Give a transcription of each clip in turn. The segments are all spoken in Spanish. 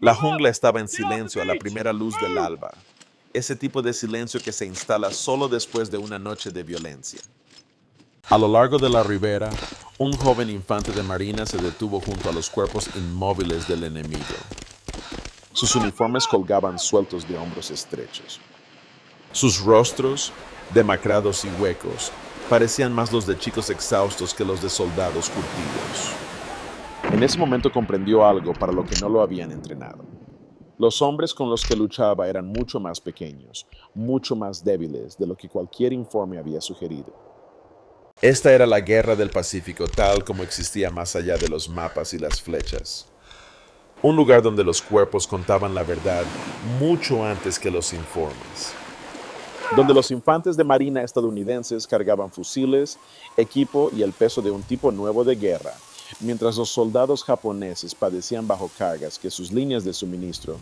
La jungla estaba en silencio a la primera luz del alba, ese tipo de silencio que se instala solo después de una noche de violencia. A lo largo de la ribera, un joven infante de marina se detuvo junto a los cuerpos inmóviles del enemigo. Sus uniformes colgaban sueltos de hombros estrechos. Sus rostros, demacrados y huecos, parecían más los de chicos exhaustos que los de soldados curtidos. En ese momento comprendió algo para lo que no lo habían entrenado. Los hombres con los que luchaba eran mucho más pequeños, mucho más débiles de lo que cualquier informe había sugerido. Esta era la guerra del Pacífico tal como existía más allá de los mapas y las flechas. Un lugar donde los cuerpos contaban la verdad mucho antes que los informes. Donde los infantes de marina estadounidenses cargaban fusiles, equipo y el peso de un tipo nuevo de guerra, mientras los soldados japoneses padecían bajo cargas que sus líneas de suministro,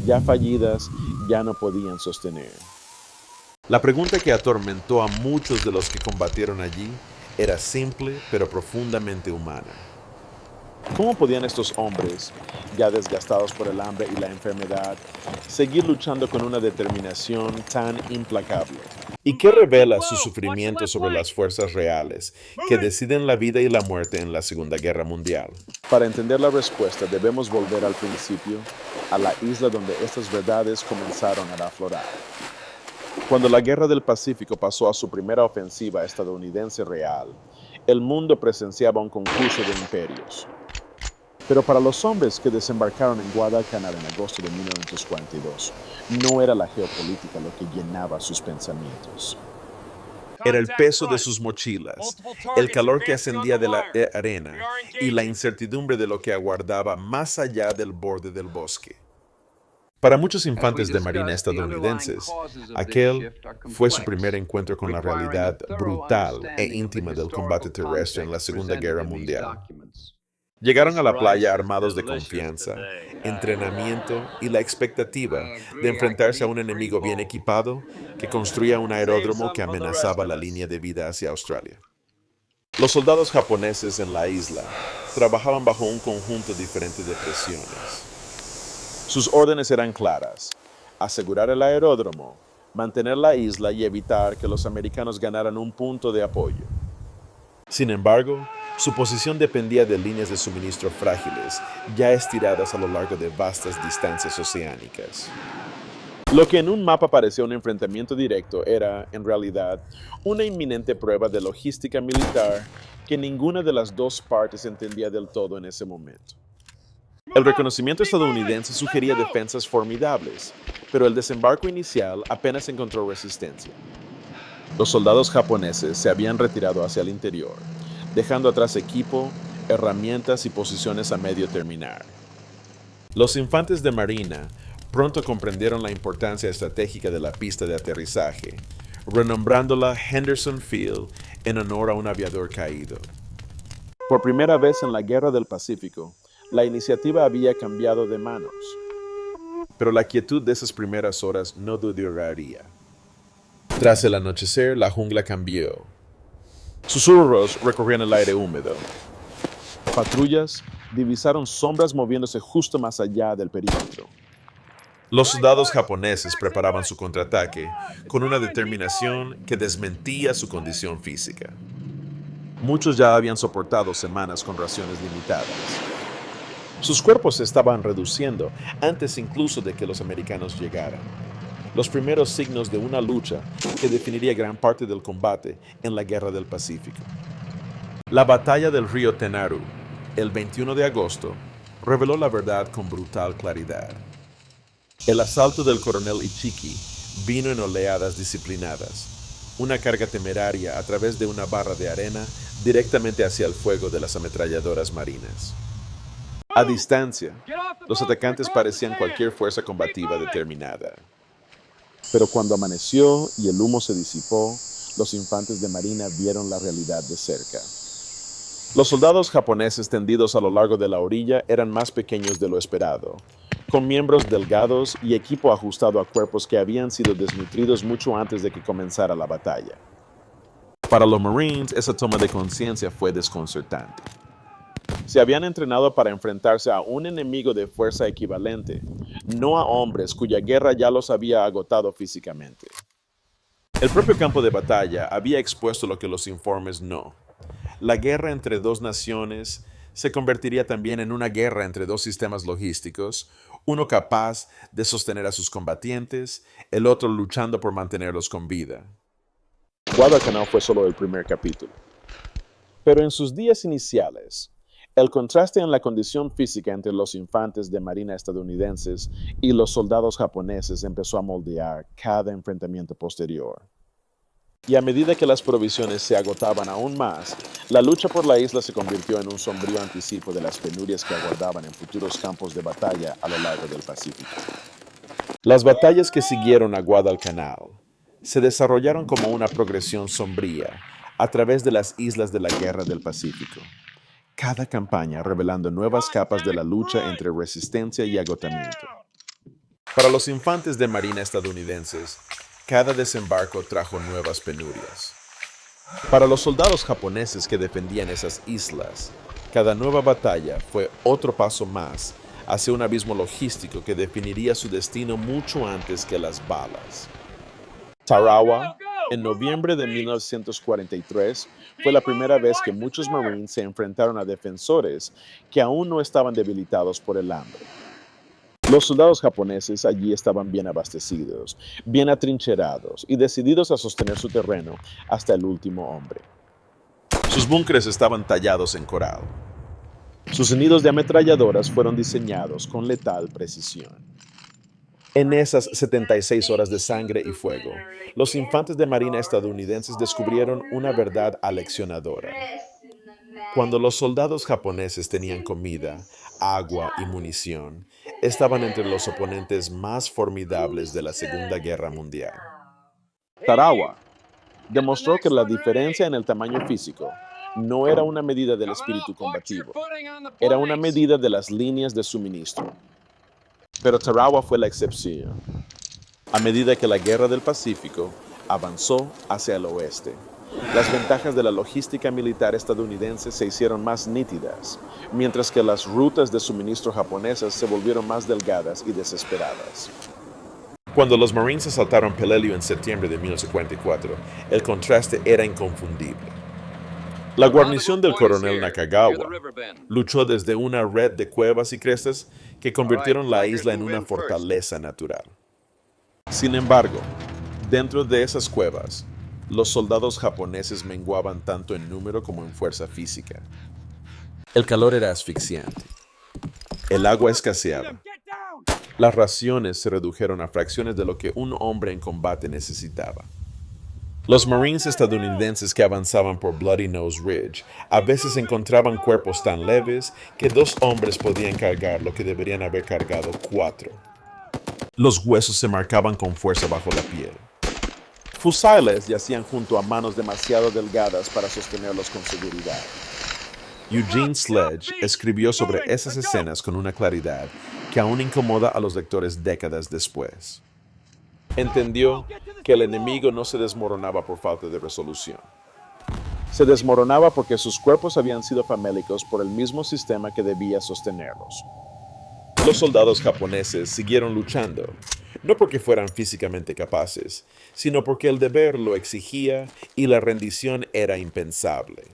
ya fallidas, ya no podían sostener. La pregunta que atormentó a muchos de los que combatieron allí era simple pero profundamente humana. ¿Cómo podían estos hombres, ya desgastados por el hambre y la enfermedad, seguir luchando con una determinación tan implacable? ¿Y qué revela su sufrimiento sobre las fuerzas reales que deciden la vida y la muerte en la Segunda Guerra Mundial? Para entender la respuesta debemos volver al principio, a la isla donde estas verdades comenzaron a aflorar. Cuando la Guerra del Pacífico pasó a su primera ofensiva estadounidense real, el mundo presenciaba un concurso de imperios. Pero para los hombres que desembarcaron en Guadalcanal en agosto de 1942, no era la geopolítica lo que llenaba sus pensamientos. Era el peso de sus mochilas, el calor que ascendía de la arena y la incertidumbre de lo que aguardaba más allá del borde del bosque. Para muchos infantes de marina estadounidenses, aquel fue su primer encuentro con la realidad brutal e íntima del combate terrestre en la Segunda Guerra Mundial. Llegaron a la playa armados de confianza, entrenamiento y la expectativa de enfrentarse a un enemigo bien equipado que construía un aeródromo que amenazaba la línea de vida hacia Australia. Los soldados japoneses en la isla trabajaban bajo un conjunto diferente de presiones. Sus órdenes eran claras: asegurar el aeródromo, mantener la isla y evitar que los americanos ganaran un punto de apoyo. Sin embargo, su posición dependía de líneas de suministro frágiles, ya estiradas a lo largo de vastas distancias oceánicas. Lo que en un mapa parecía un enfrentamiento directo era, en realidad, una inminente prueba de logística militar que ninguna de las dos partes entendía del todo en ese momento. El reconocimiento estadounidense sugería defensas formidables, pero el desembarco inicial apenas encontró resistencia. Los soldados japoneses se habían retirado hacia el interior, dejando atrás equipo, herramientas y posiciones a medio terminar. Los infantes de marina pronto comprendieron la importancia estratégica de la pista de aterrizaje, renombrándola Henderson Field en honor a un aviador caído. Por primera vez en la Guerra del Pacífico, la iniciativa había cambiado de manos. Pero la quietud de esas primeras horas no duraría. Tras el anochecer, la jungla cambió. Susurros recorrían el aire húmedo. Patrullas divisaron sombras moviéndose justo más allá del perímetro. Los soldados japoneses preparaban su contraataque con una determinación que desmentía su condición física. Muchos ya habían soportado semanas con raciones limitadas. Sus cuerpos se estaban reduciendo antes incluso de que los americanos llegaran. Los primeros signos de una lucha que definiría gran parte del combate en la Guerra del Pacífico. La batalla del río Tenaru, el 21 de agosto, reveló la verdad con brutal claridad. El asalto del coronel Ichiki vino en oleadas disciplinadas, una carga temeraria a través de una barra de arena directamente hacia el fuego de las ametralladoras marinas. A distancia, los atacantes parecían cualquier fuerza combativa determinada. Pero cuando amaneció y el humo se disipó, los infantes de marina vieron la realidad de cerca. Los soldados japoneses tendidos a lo largo de la orilla eran más pequeños de lo esperado, con miembros delgados y equipo ajustado a cuerpos que habían sido desnutridos mucho antes de que comenzara la batalla. Para los Marines, esa toma de conciencia fue desconcertante. Se habían entrenado para enfrentarse a un enemigo de fuerza equivalente, no a hombres cuya guerra ya los había agotado físicamente. El propio campo de batalla había expuesto lo que los informes no. La guerra entre dos naciones se convertiría también en una guerra entre dos sistemas logísticos, uno capaz de sostener a sus combatientes, el otro luchando por mantenerlos con vida. Guadalcanal fue solo el primer capítulo. Pero en sus días iniciales, el contraste en la condición física entre los infantes de marina estadounidenses y los soldados japoneses empezó a moldear cada enfrentamiento posterior. Y a medida que las provisiones se agotaban aún más, la lucha por la isla se convirtió en un sombrío anticipo de las penurias que aguardaban en futuros campos de batalla a lo largo del Pacífico. Las batallas que siguieron a Guadalcanal se desarrollaron como una progresión sombría a través de las islas de la Guerra del Pacífico, cada campaña revelando nuevas capas de la lucha entre resistencia y agotamiento. Para los infantes de marina estadounidenses, cada desembarco trajo nuevas penurias. Para los soldados japoneses que defendían esas islas, cada nueva batalla fue otro paso más hacia un abismo logístico que definiría su destino mucho antes que las balas. Tarawa, en noviembre de 1943, fue la primera vez que muchos Marines se enfrentaron a defensores que aún no estaban debilitados por el hambre. Los soldados japoneses allí estaban bien abastecidos, bien atrincherados y decididos a sostener su terreno hasta el último hombre. Sus búnkeres estaban tallados en coral. Sus nidos de ametralladoras fueron diseñados con letal precisión. En esas 76 horas de sangre y fuego, los infantes de marina estadounidenses descubrieron una verdad aleccionadora. Cuando los soldados japoneses tenían comida, agua y munición, estaban entre los oponentes más formidables de la Segunda Guerra Mundial. Tarawa demostró que la diferencia en el tamaño físico no era una medida del espíritu combativo, era una medida de las líneas de suministro. Pero Tarawa fue la excepción. A medida que la Guerra del Pacífico avanzó hacia el oeste, las ventajas de la logística militar estadounidense se hicieron más nítidas, mientras que las rutas de suministro japonesas se volvieron más delgadas y desesperadas. Cuando los Marines asaltaron Peleliu en septiembre de 1944, el contraste era inconfundible. La guarnición del coronel Nakagawa luchó desde una red de cuevas y crestas que convirtieron la isla en una fortaleza natural. Sin embargo, dentro de esas cuevas, los soldados japoneses menguaban tanto en número como en fuerza física. El calor era asfixiante. El agua escaseaba. Las raciones se redujeron a fracciones de lo que un hombre en combate necesitaba. Los Marines estadounidenses que avanzaban por Bloody Nose Ridge a veces encontraban cuerpos tan leves que 2 hombres podían cargar lo que deberían haber cargado 4. Los huesos se marcaban con fuerza bajo la piel. Fusiles yacían junto a manos demasiado delgadas para sostenerlos con seguridad. Eugene Sledge escribió sobre esas escenas con una claridad que aún incomoda a los lectores décadas después. Entendió que el enemigo no se desmoronaba por falta de resolución. Se desmoronaba porque sus cuerpos habían sido famélicos por el mismo sistema que debía sostenerlos. Los soldados japoneses siguieron luchando, no porque fueran físicamente capaces, sino porque el deber lo exigía y la rendición era impensable.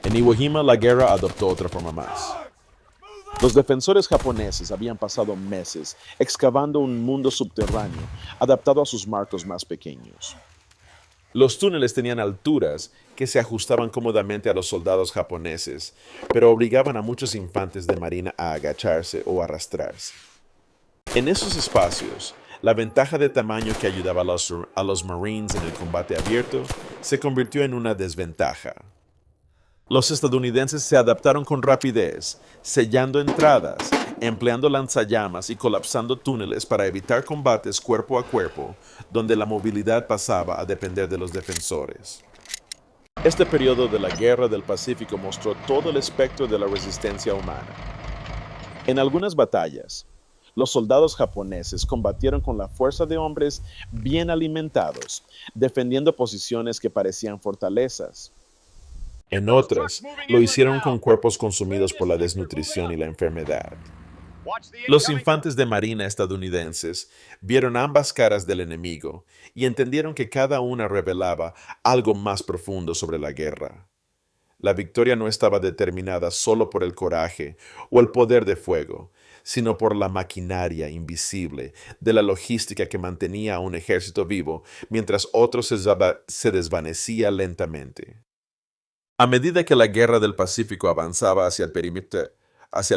En Iwo Jima la guerra adoptó otra forma más. Los defensores japoneses habían pasado meses excavando un mundo subterráneo adaptado a sus marcos más pequeños. Los túneles tenían alturas que se ajustaban cómodamente a los soldados japoneses, pero obligaban a muchos infantes de marina a agacharse o arrastrarse. En esos espacios, la ventaja de tamaño que ayudaba a los Marines en el combate abierto se convirtió en una desventaja. Los estadounidenses se adaptaron con rapidez, sellando entradas, empleando lanzallamas y colapsando túneles para evitar combates cuerpo a cuerpo, donde la movilidad pasaba a depender de los defensores. Este periodo de la Guerra del Pacífico mostró todo el espectro de la resistencia humana. En algunas batallas, los soldados japoneses combatieron con la fuerza de hombres bien alimentados, defendiendo posiciones que parecían fortalezas. En otras, lo hicieron con cuerpos consumidos por la desnutrición y la enfermedad. Los infantes de marina estadounidenses vieron ambas caras del enemigo y entendieron que cada una revelaba algo más profundo sobre la guerra. La victoria no estaba determinada solo por el coraje o el poder de fuego, sino por la maquinaria invisible de la logística que mantenía a un ejército vivo mientras otro se desvanecía lentamente. A medida que la guerra del Pacífico avanzaba hacia el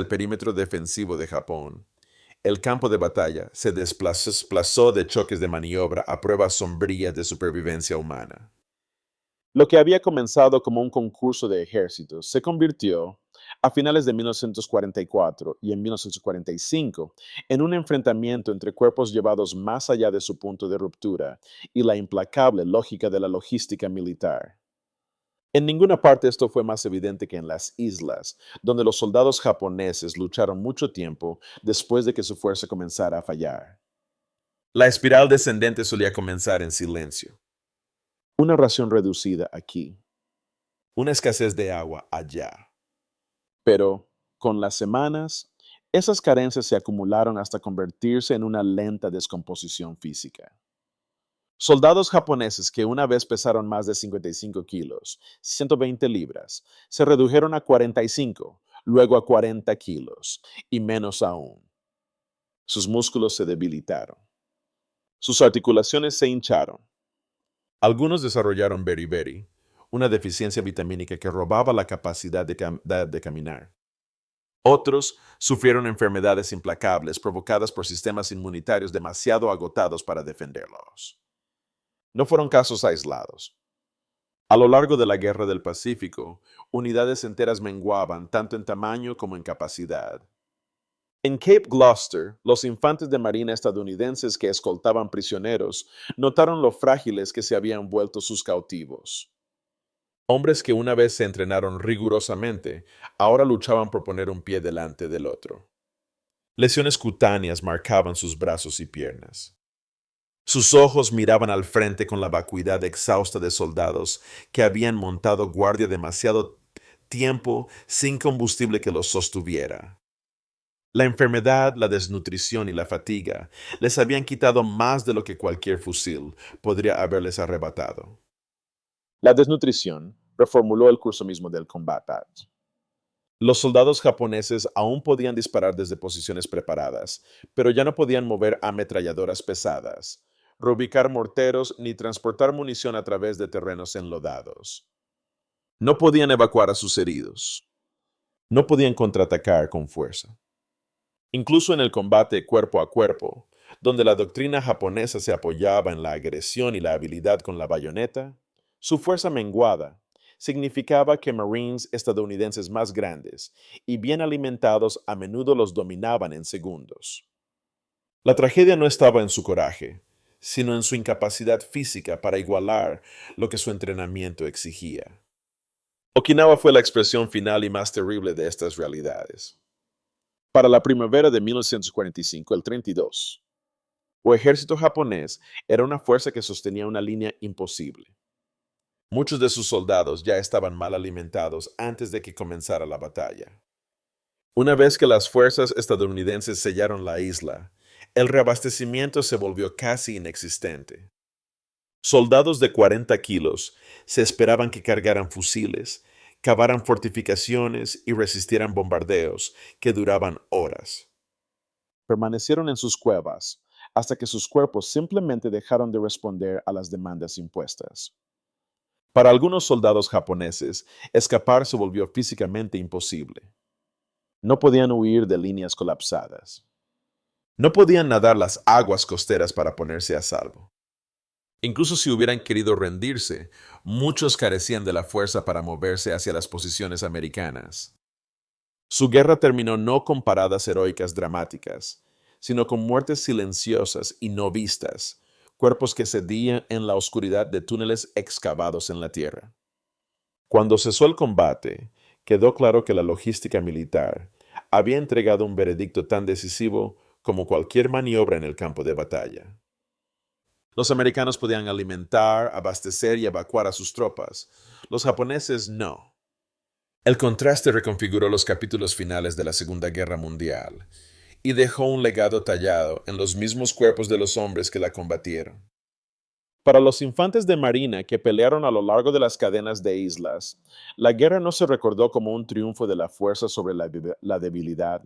perímetro defensivo de Japón, el campo de batalla se desplazó de choques de maniobra a pruebas sombrías de supervivencia humana. Lo que había comenzado como un concurso de ejércitos se convirtió, a finales de 1944 y en 1945, en un enfrentamiento entre cuerpos llevados más allá de su punto de ruptura y la implacable lógica de la logística militar. En ninguna parte esto fue más evidente que en las islas, donde los soldados japoneses lucharon mucho tiempo después de que su fuerza comenzara a fallar. La espiral descendente solía comenzar en silencio. Una ración reducida aquí. Una escasez de agua allá. Pero, con las semanas, esas carencias se acumularon hasta convertirse en una lenta descomposición física. Soldados japoneses que una vez pesaron más de 55 kilos, 120 libras, se redujeron a 45, luego a 40 kilos, y menos aún. Sus músculos se debilitaron. Sus articulaciones se hincharon. Algunos desarrollaron beriberi, una deficiencia vitamínica que robaba la capacidad de caminar. Otros sufrieron enfermedades implacables provocadas por sistemas inmunitarios demasiado agotados para defenderlos. No fueron casos aislados. A lo largo de la Guerra del Pacífico, unidades enteras menguaban tanto en tamaño como en capacidad. En Cape Gloucester, los infantes de marina estadounidenses que escoltaban prisioneros notaron lo frágiles que se habían vuelto sus cautivos. Hombres que una vez se entrenaron rigurosamente, ahora luchaban por poner un pie delante del otro. Lesiones cutáneas marcaban sus brazos y piernas. Sus ojos miraban al frente con la vacuidad exhausta de soldados que habían montado guardia demasiado tiempo sin combustible que los sostuviera. La enfermedad, la desnutrición y la fatiga les habían quitado más de lo que cualquier fusil podría haberles arrebatado. La desnutrición reformuló el curso mismo del combate. Los soldados japoneses aún podían disparar desde posiciones preparadas, pero ya no podían mover ametralladoras pesadas, reubicar morteros ni transportar munición a través de terrenos enlodados. No podían evacuar a sus heridos. No podían contraatacar con fuerza. Incluso en el combate cuerpo a cuerpo, donde la doctrina japonesa se apoyaba en la agresión y la habilidad con la bayoneta, su fuerza menguada significaba que Marines estadounidenses más grandes y bien alimentados a menudo los dominaban en segundos. La tragedia no estaba en su coraje, sino en su incapacidad física para igualar lo que su entrenamiento exigía. Okinawa fue la expresión final y más terrible de estas realidades. Para la primavera de 1945, el 32, el ejército japonés era una fuerza que sostenía una línea imposible. Muchos de sus soldados ya estaban mal alimentados antes de que comenzara la batalla. Una vez que las fuerzas estadounidenses sellaron la isla, el reabastecimiento se volvió casi inexistente. Soldados de 40 kilos se esperaban que cargaran fusiles, cavaran fortificaciones y resistieran bombardeos que duraban horas. Permanecieron en sus cuevas hasta que sus cuerpos simplemente dejaron de responder a las demandas impuestas. Para algunos soldados japoneses, escapar se volvió físicamente imposible. No podían huir de líneas colapsadas. No podían nadar las aguas costeras para ponerse a salvo. Incluso si hubieran querido rendirse, muchos carecían de la fuerza para moverse hacia las posiciones americanas. Su guerra terminó no con paradas heroicas dramáticas, sino con muertes silenciosas y no vistas, cuerpos que cedían en la oscuridad de túneles excavados en la tierra. Cuando cesó el combate, quedó claro que la logística militar había entregado un veredicto tan decisivo como cualquier maniobra en el campo de batalla. Los americanos podían alimentar, abastecer y evacuar a sus tropas. Los japoneses no. El contraste reconfiguró los capítulos finales de la Segunda Guerra Mundial y dejó un legado tallado en los mismos cuerpos de los hombres que la combatieron. Para los infantes de marina que pelearon a lo largo de las cadenas de islas, la guerra no se recordó como un triunfo de la fuerza sobre la debilidad,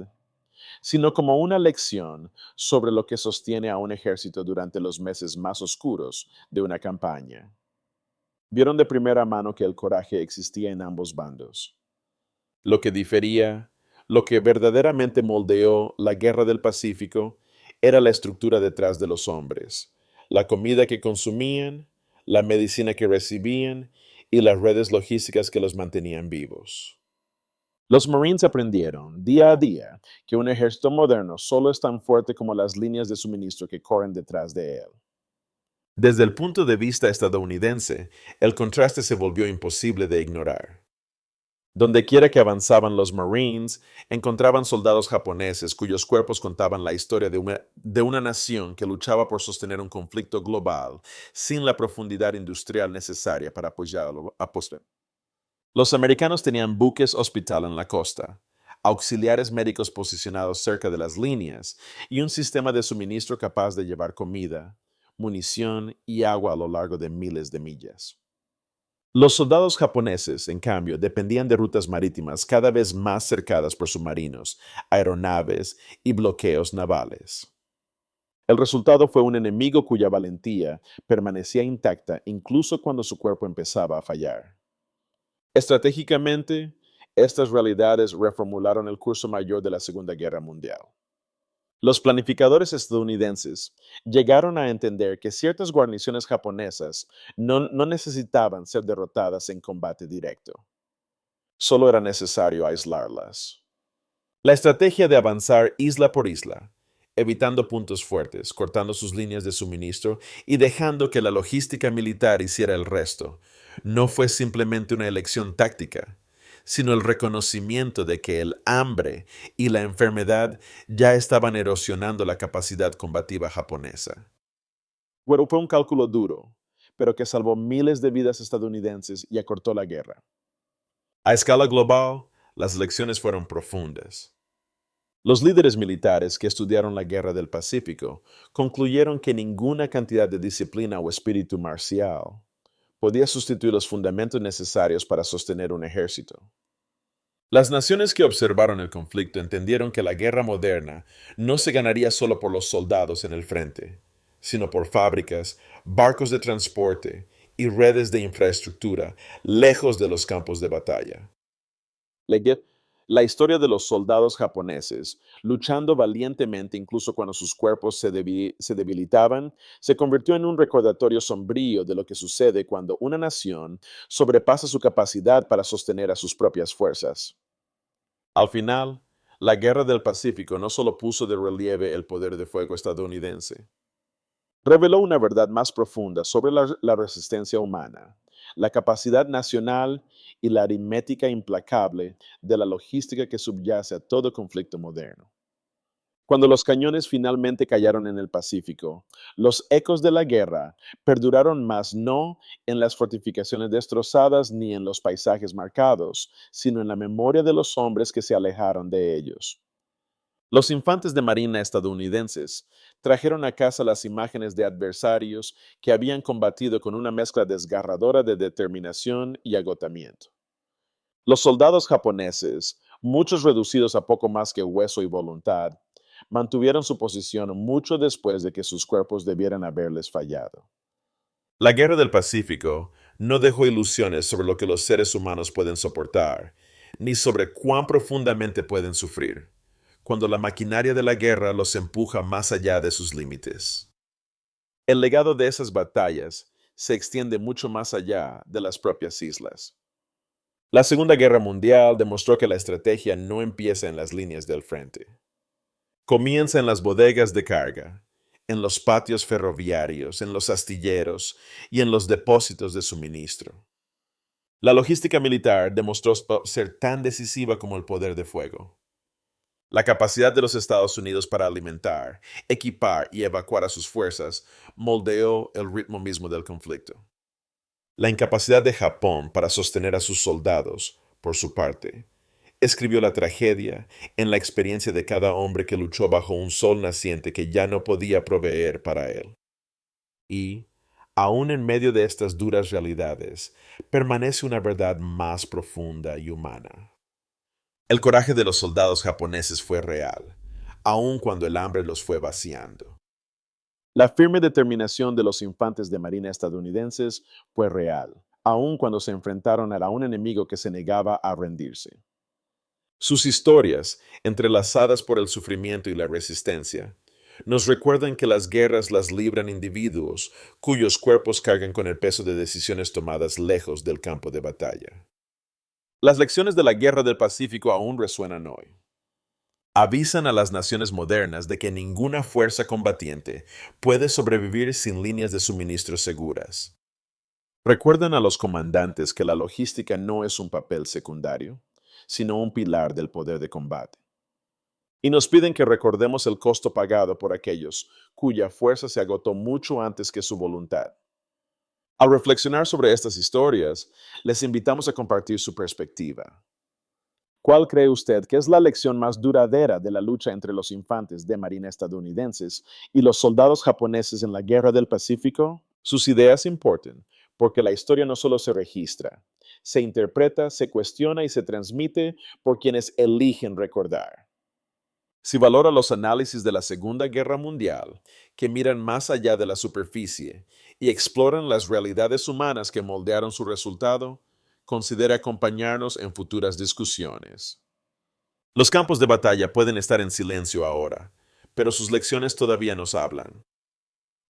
sino como una lección sobre lo que sostiene a un ejército durante los meses más oscuros de una campaña. Vieron de primera mano que el coraje existía en ambos bandos. Lo que difería, lo que verdaderamente moldeó la Guerra del Pacífico, era la estructura detrás de los hombres, la comida que consumían, la medicina que recibían y las redes logísticas que los mantenían vivos. Los Marines aprendieron día a día que un ejército moderno solo es tan fuerte como las líneas de suministro que corren detrás de él. Desde el punto de vista estadounidense, el contraste se volvió imposible de ignorar. Donde quiera que avanzaban los Marines, encontraban soldados japoneses cuyos cuerpos contaban la historia de una nación que luchaba por sostener un conflicto global sin la profundidad industrial necesaria para apoyarlo a postre. Los americanos tenían buques hospital en la costa, auxiliares médicos posicionados cerca de las líneas y un sistema de suministro capaz de llevar comida, munición y agua a lo largo de miles de millas. Los soldados japoneses, en cambio, dependían de rutas marítimas cada vez más cercadas por submarinos, aeronaves y bloqueos navales. El resultado fue un enemigo cuya valentía permanecía intacta incluso cuando su cuerpo empezaba a fallar. Estratégicamente, estas realidades reformularon el curso mayor de la Segunda Guerra Mundial. Los planificadores estadounidenses llegaron a entender que ciertas guarniciones japonesas no necesitaban ser derrotadas en combate directo. Solo era necesario aislarlas. La estrategia de avanzar isla por isla, evitando puntos fuertes, cortando sus líneas de suministro y dejando que la logística militar hiciera el resto, no fue simplemente una elección táctica, sino el reconocimiento de que el hambre y la enfermedad ya estaban erosionando la capacidad combativa japonesa. Bueno, fue un cálculo duro, pero que salvó miles de vidas estadounidenses y acortó la guerra. A escala global, las lecciones fueron profundas. Los líderes militares que estudiaron la Guerra del Pacífico concluyeron que ninguna cantidad de disciplina o espíritu marcial podía sustituir los fundamentos necesarios para sostener un ejército. Las naciones que observaron el conflicto entendieron que la guerra moderna no se ganaría solo por los soldados en el frente, sino por fábricas, barcos de transporte y redes de infraestructura lejos de los campos de batalla. La historia de los soldados japoneses, luchando valientemente incluso cuando sus cuerpos se debilitaban, se convirtió en un recordatorio sombrío de lo que sucede cuando una nación sobrepasa su capacidad para sostener a sus propias fuerzas. Al final, la Guerra del Pacífico no solo puso de relieve el poder de fuego estadounidense, reveló una verdad más profunda sobre la resistencia humana, la capacidad nacional y la aritmética implacable de la logística que subyace a todo conflicto moderno. Cuando los cañones finalmente cayeron en el Pacífico, los ecos de la guerra perduraron más no en las fortificaciones destrozadas ni en los paisajes marcados, sino en la memoria de los hombres que se alejaron de ellos. Los infantes de marina estadounidenses trajeron a casa las imágenes de adversarios que habían combatido con una mezcla desgarradora de determinación y agotamiento. Los soldados japoneses, muchos reducidos a poco más que hueso y voluntad, mantuvieron su posición mucho después de que sus cuerpos debieran haberles fallado. La Guerra del Pacífico no dejó ilusiones sobre lo que los seres humanos pueden soportar, ni sobre cuán profundamente pueden sufrir, cuando la maquinaria de la guerra los empuja más allá de sus límites. El legado de esas batallas se extiende mucho más allá de las propias islas. La Segunda Guerra Mundial demostró que la estrategia no empieza en las líneas del frente. Comienza en las bodegas de carga, en los patios ferroviarios, en los astilleros y en los depósitos de suministro. La logística militar demostró ser tan decisiva como el poder de fuego. La capacidad de los Estados Unidos para alimentar, equipar y evacuar a sus fuerzas moldeó el ritmo mismo del conflicto. La incapacidad de Japón para sostener a sus soldados por su parte, escribió la tragedia en la experiencia de cada hombre que luchó bajo un sol naciente que ya no podía proveer para él. Y, aún en medio de estas duras realidades, permanece una verdad más profunda y humana. El coraje de los soldados japoneses fue real, aun cuando el hambre los fue vaciando. La firme determinación de los infantes de marina estadounidenses fue real, aun cuando se enfrentaron a un enemigo que se negaba a rendirse. Sus historias, entrelazadas por el sufrimiento y la resistencia, nos recuerdan que las guerras las libran individuos cuyos cuerpos cargan con el peso de decisiones tomadas lejos del campo de batalla. Las lecciones de la Guerra del Pacífico aún resuenan hoy. Avisan a las naciones modernas de que ninguna fuerza combatiente puede sobrevivir sin líneas de suministro seguras. Recuerdan a los comandantes que la logística no es un papel secundario, sino un pilar del poder de combate. Y nos piden que recordemos el costo pagado por aquellos cuya fuerza se agotó mucho antes que su voluntad. Al reflexionar sobre estas historias, les invitamos a compartir su perspectiva. ¿Cuál cree usted que es la lección más duradera de la lucha entre los infantes de marina estadounidenses y los soldados japoneses en la Guerra del Pacífico? Sus ideas importan, porque la historia no solo se registra, se interpreta, se cuestiona y se transmite por quienes eligen recordar. Si valora los análisis de la Segunda Guerra Mundial, que miran más allá de la superficie y exploran las realidades humanas que moldearon su resultado, considere acompañarnos en futuras discusiones. Los campos de batalla pueden estar en silencio ahora, pero sus lecciones todavía nos hablan.